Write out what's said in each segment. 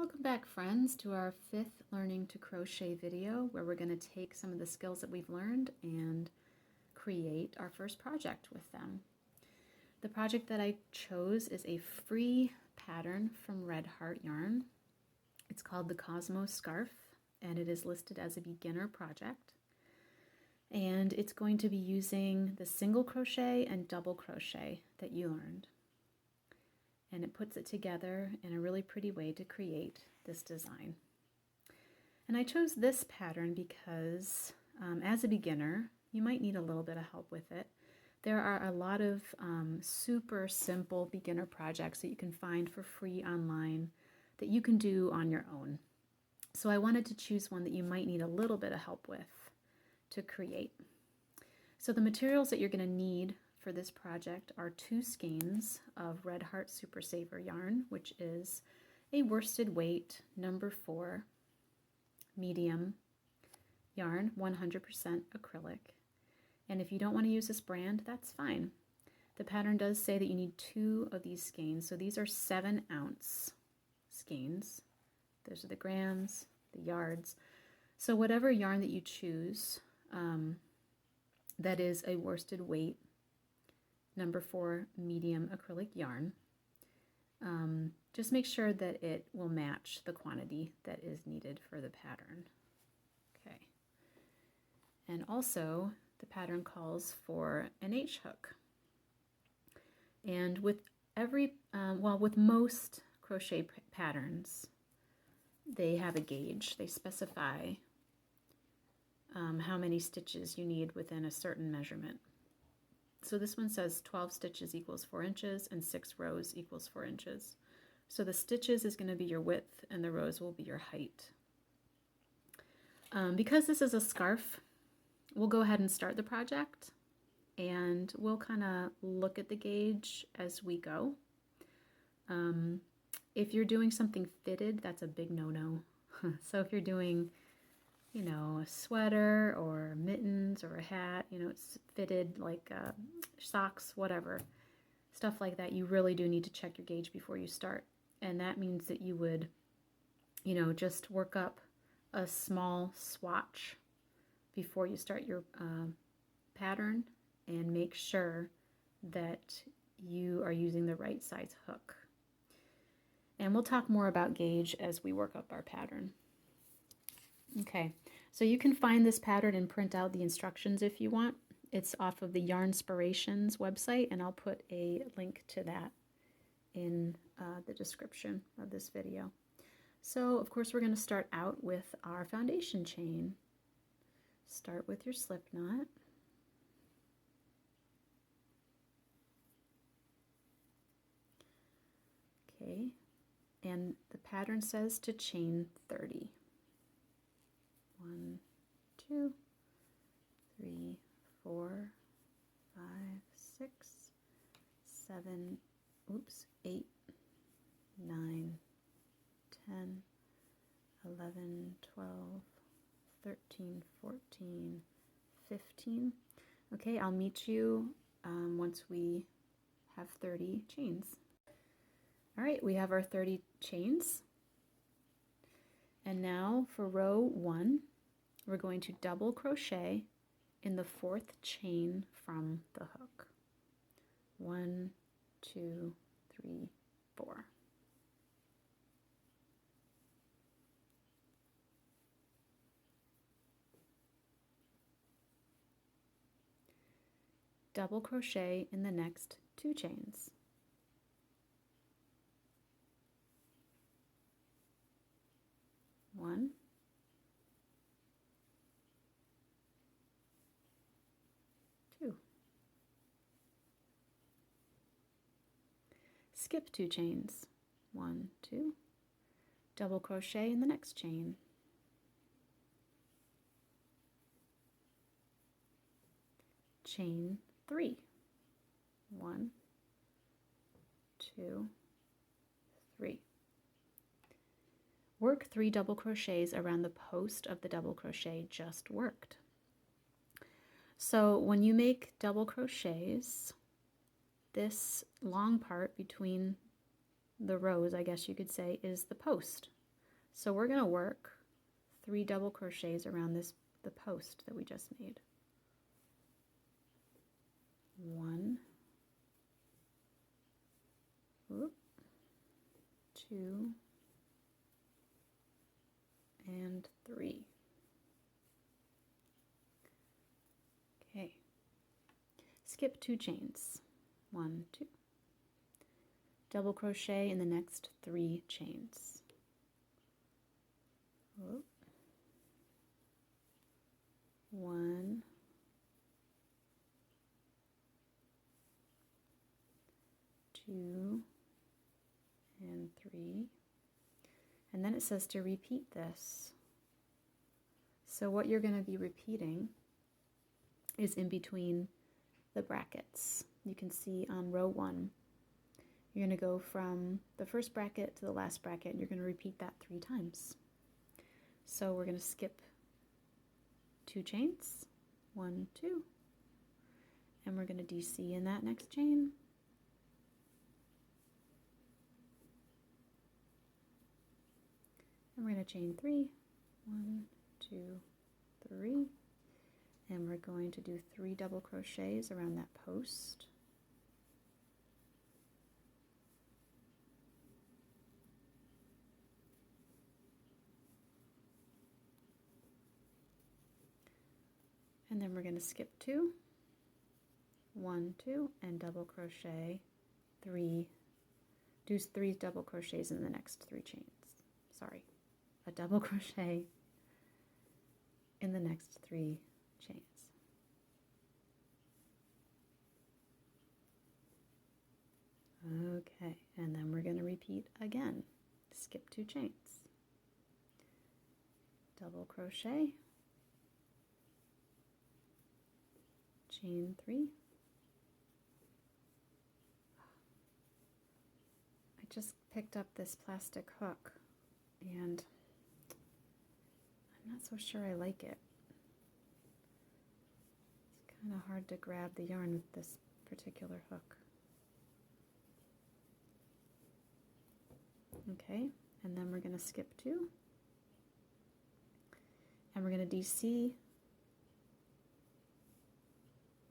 Welcome back, friends, to our 5th Learning to Crochet video, where we're going to take some of the skills that we've learned and create our first project with them. The project that I chose is a free pattern from Red Heart Yarn. It's called the Cosmos Scarf, and it is listed as a beginner project. And it's going to be using the single crochet and double crochet that you learned. And it puts it together in a really pretty way to create this design. And I chose this pattern because as a beginner, you might need a little bit of help with it. There are a lot of super simple beginner projects that you can find for free online that you can do on your own. So I wanted to choose one that you might need a little bit of help with to create. So the materials that you're going to need for this project are 2 skeins of Red Heart Super Saver yarn, which is a worsted weight number 4 medium yarn, 100% acrylic. And if you don't want to use this brand, that's fine. The pattern does say that you need 2 of these skeins, so these are 7-ounce skeins. Those are the grams, the yards. So whatever yarn that you choose, that is a worsted weight number 4 medium acrylic yarn. Just make sure that it will match the quantity that is needed for the pattern. Okay. And also, the pattern calls for an H hook. And with with most crochet patterns, they have a gauge. They specify how many stitches you need within a certain measurement. So this one says 12 stitches equals 4 inches and 6 rows equals 4 inches. So the stitches is going to be your width and the rows will be your height. Because this is a scarf, we'll go ahead and start the project and we'll kind of look at the gauge as we go. If you're doing something fitted, that's a big no-no. So if you're doing a sweater or mittens or a hat, it's fitted like socks, whatever, stuff like that, you really do need to check your gauge before you start. And that means that you would, just work up a small swatch before you start your pattern and make sure that you are using the right size hook. And we'll talk more about gauge as we work up our pattern. Okay, so you can find this pattern and print out the instructions if you want. It's off of the Yarnspirations website, and I'll put a link to that in the description of this video. So, of course, we're going to start out with our foundation chain. Start with your slip knot. Okay, and the pattern says to chain 30. 1, 2, 3, 4, 5, 6, 7, 8, 9, 10, 11, 12, 13, 14, 15. Okay, I'll meet you once we have 30 chains. All right, we have our 30 chains. And now for row 1, we're going to double crochet in the 4th chain from the hook. 1, 2, 3, 4. Double crochet in the next 2 chains. 1, 2. Skip 2 chains. 1, 2. Double crochet in the next chain. Chain 3. 1, 2, 3. Work 3 double crochets around the post of the double crochet just worked. So when you make double crochets, this long part between the rows, I guess you could say, is the post. So we're going to work 3 double crochets around the post that we just made. 1, 2, and 3. Okay. Skip 2 chains. 1, 2. Double crochet in the next 3 chains. 1, 2, and 3. And then it says to repeat this. So what you're going to be repeating is in between the brackets. You can see on row 1, you're going to go from the first bracket to the last bracket, and you're going to repeat that 3 times. So we're going to skip 2 chains, 1, 2, and we're going to DC in that next chain. And we're going to chain 3, 1, 2, 3, and we're going to do 3 double crochets around that post. And then we're going to skip 2, 1, 2, and double crochet 3. Do 3 double crochets in the next 3 chains. Sorry, a double crochet in the next 3 chains. Okay, and then we're going to repeat again. Skip 2 chains. Double crochet. Chain 3. I just picked up this plastic hook and I'm not so sure I like it. It's kind of hard to grab the yarn with this particular hook. Okay, and then we're going to skip 2 and we're going to DC.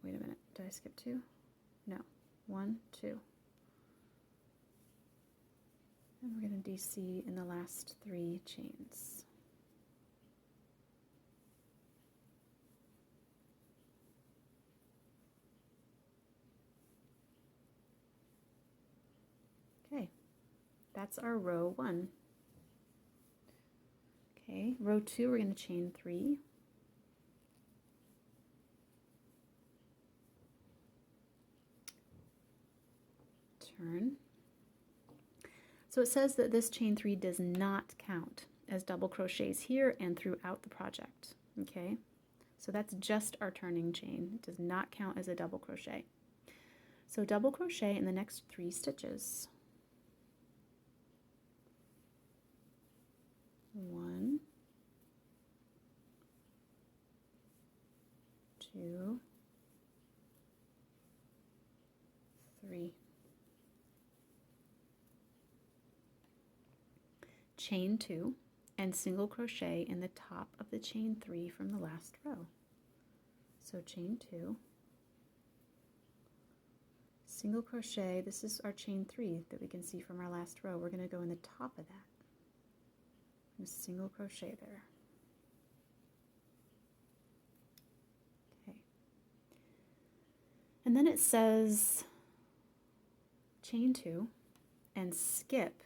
Wait a minute, did I skip 2? No, 1, 2. And we're going to DC in the last 3 chains. Okay, that's our row 1. Okay, row 2, we're going to chain 3. Turn. So it says that this chain 3 does not count as double crochets here and throughout the project. Okay, so that's just our turning chain. It does not count as a double crochet. So double crochet in the next 3 stitches. 1, 2, 3. Chain 2 and single crochet in the top of the chain 3 from the last row. So chain 2, single crochet, this is our chain 3 that we can see from our last row. We're going to go in the top of that. And single crochet there. Okay. And then it says chain 2 and skip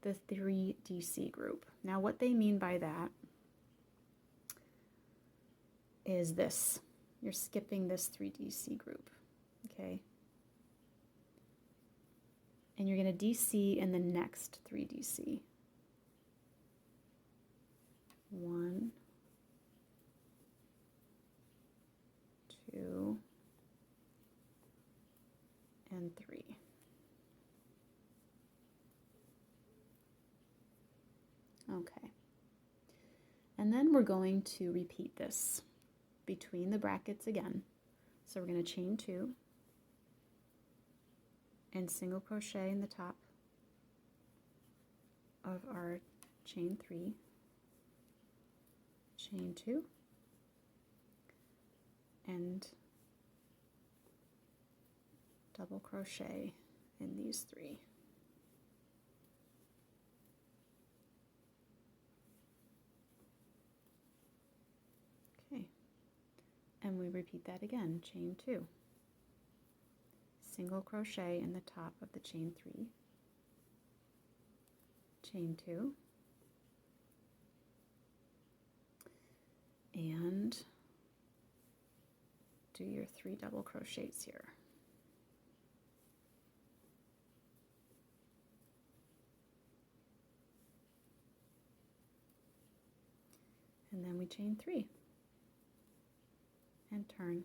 the 3 DC group. Now what they mean by that is this. You're skipping this 3 DC group, okay? And you're going to DC in the next 3 DC. 1, 2, and 3. Okay, and then we're going to repeat this between the brackets again. So we're going to chain 2 and single crochet in the top of our chain 3, chain 2, and double crochet in these 3. Okay, and we repeat that again, chain 2, single crochet in the top of the chain 3, chain 2, and do your 3 double crochets here. And then we chain 3 and turn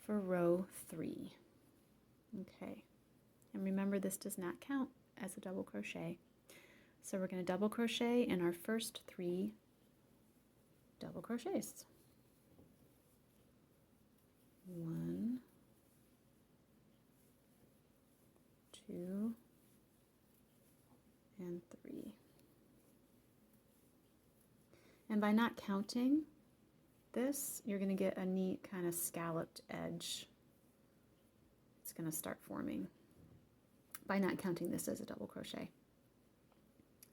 for row 3. Okay, and remember this does not count as a double crochet. So we're going to double crochet in our first 3 double crochets. 1, 2, and 3. And by not counting this, you're going to get a neat kind of scalloped edge. It's going to start forming by not counting this as a double crochet.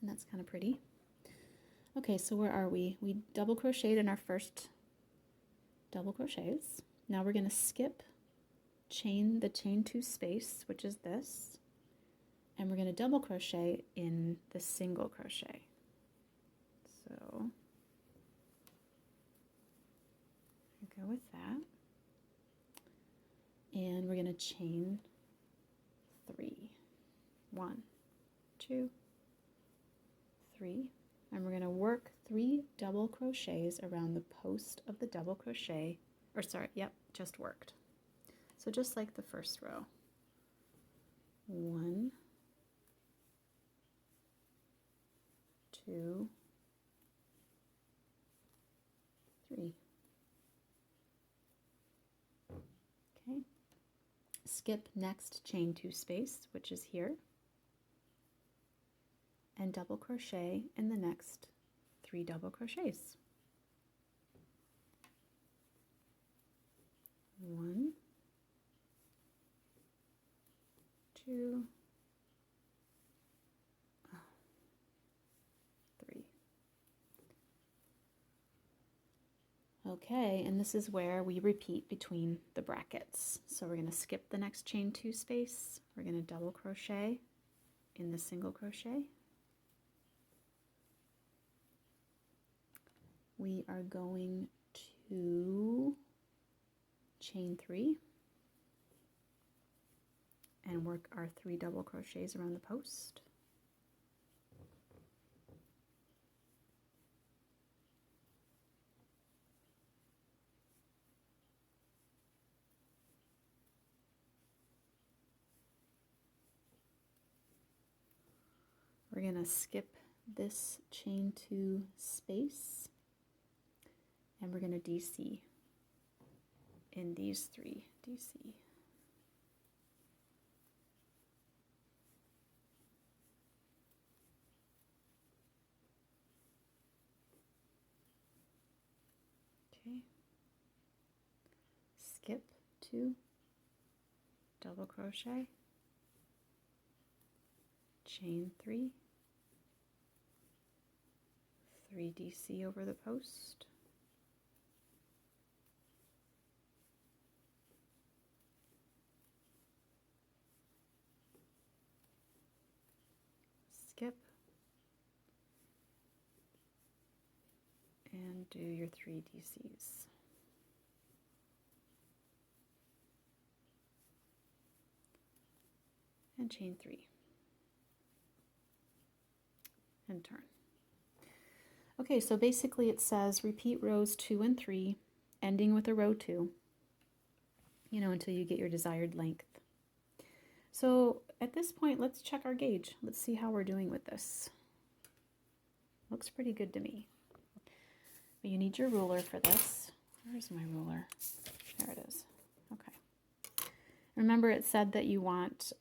And that's kind of pretty. Okay, so where are we? We double crocheted in our first double crochets. Now we're going to skip the chain 2 space, which is this, and we're going to double crochet in the single crochet. So go with that, and we're going to chain 3. 1, 2, 3, and we're going to work 3 double crochets around the post of the double crochet, or sorry, yep, just worked. So just like the first row. 1, 2, 3. Okay. Skip next chain 2 space, which is here, and double crochet in the next 3 double crochets. 1, 2, 3. Okay, and this is where we repeat between the brackets. So we're going to skip the next chain 2 space. We're going to double crochet in the single crochet. We are going to chain 3 and work our 3 double crochets around the post. We're going to skip this chain 2 space, and we're going to DC in these 3 DC. Okay. Skip 2, double crochet, chain 3, 3 DC over the post, skip, and do your 3 DCs. And chain 3. And turn. Okay, so basically it says repeat rows 2 and 3, ending with a row 2, until you get your desired length. So at this point, let's check our gauge. Let's see how we're doing with this. Looks pretty good to me. But you need your ruler for this. Where's my ruler? There it is. Okay. Remember it said that you want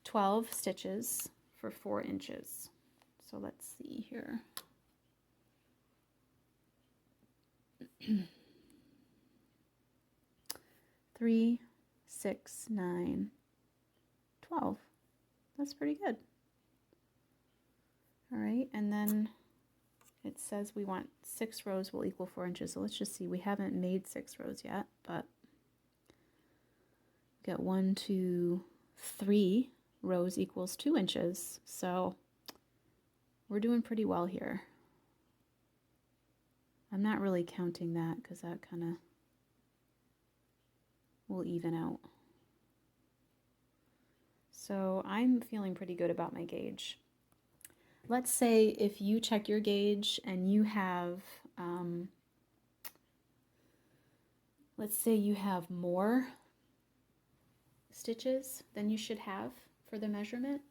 12 stitches for 4 inches. So let's see here. 3, 6, 9, 12. That's pretty good. All right, and then it says we want 6 rows will equal 4 inches. So let's just see. We haven't made 6 rows yet, but we got 1, 2, 3 rows equals 2 inches. So we're doing pretty well here. I'm not really counting that because that kind of will even out. So I'm feeling pretty good about my gauge. Let's say if you check your gauge and you have, let's say you have more stitches than you should have for the measurement,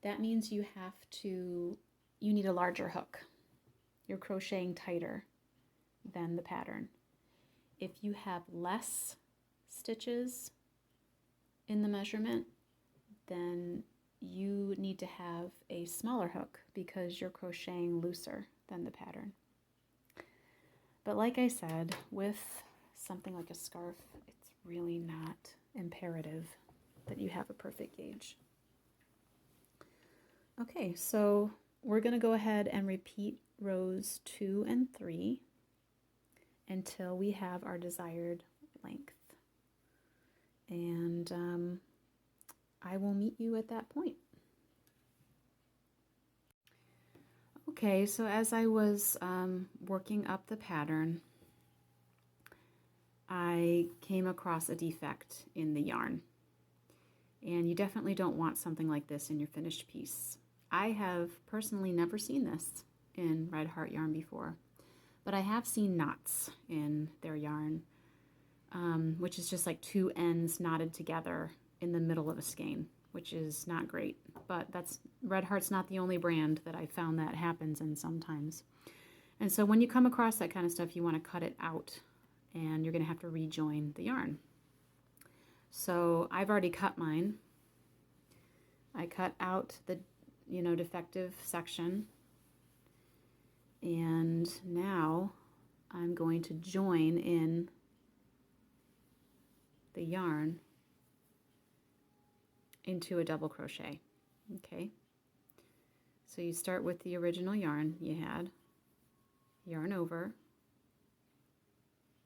that means you need a larger hook. You're crocheting tighter than the pattern. If you have less stitches in the measurement, then you need to have a smaller hook because you're crocheting looser than the pattern. But like I said, with something like a scarf, it's really not imperative that you have a perfect gauge. Okay, so we're going to go ahead and repeat rows 2 and 3 until we have our desired length. And I will meet you at that point. Okay, so as I was working up the pattern, I came across a defect in the yarn. And you definitely don't want something like this in your finished piece. I have personally never seen this in Red Heart yarn before, but I have seen knots in their yarn, which is just like 2 ends knotted together in the middle of a skein, which is not great. But Red Heart's not the only brand that I found that happens in sometimes. And so when you come across that kind of stuff, you want to cut it out, and you're going to have to rejoin the yarn. So I've already cut mine. I cut out the defective section, and now I'm going to join in the yarn into a double crochet. Okay, so you start with the original yarn you had, yarn over,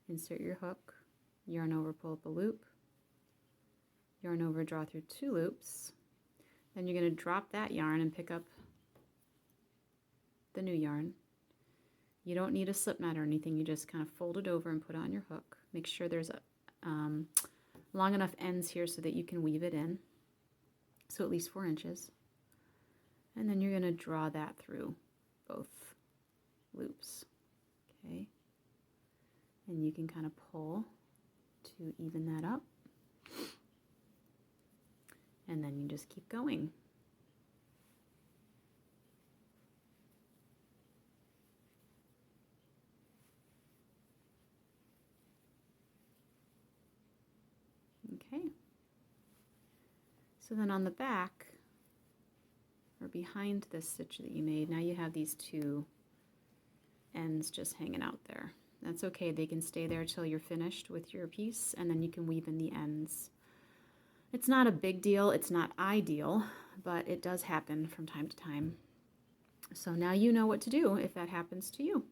insert your hook, yarn over, pull up a loop, yarn over, draw through 2 loops. Then you're going to drop that yarn and pick up the new yarn. You don't need a slip knot or anything. You just kind of fold it over and put it on your hook. Make sure there's a long enough ends here so that you can weave it in. So at least 4 inches. And then you're going to draw that through both loops. Okay. And you can kind of pull to even that up. And then you just keep going. Okay. So then on the back, or behind this stitch that you made, now you have these 2 ends just hanging out there. That's okay. They can stay there till you're finished with your piece, and then you can weave in the ends. It's not a big deal, it's not ideal, but it does happen from time to time. So now you know what to do if that happens to you.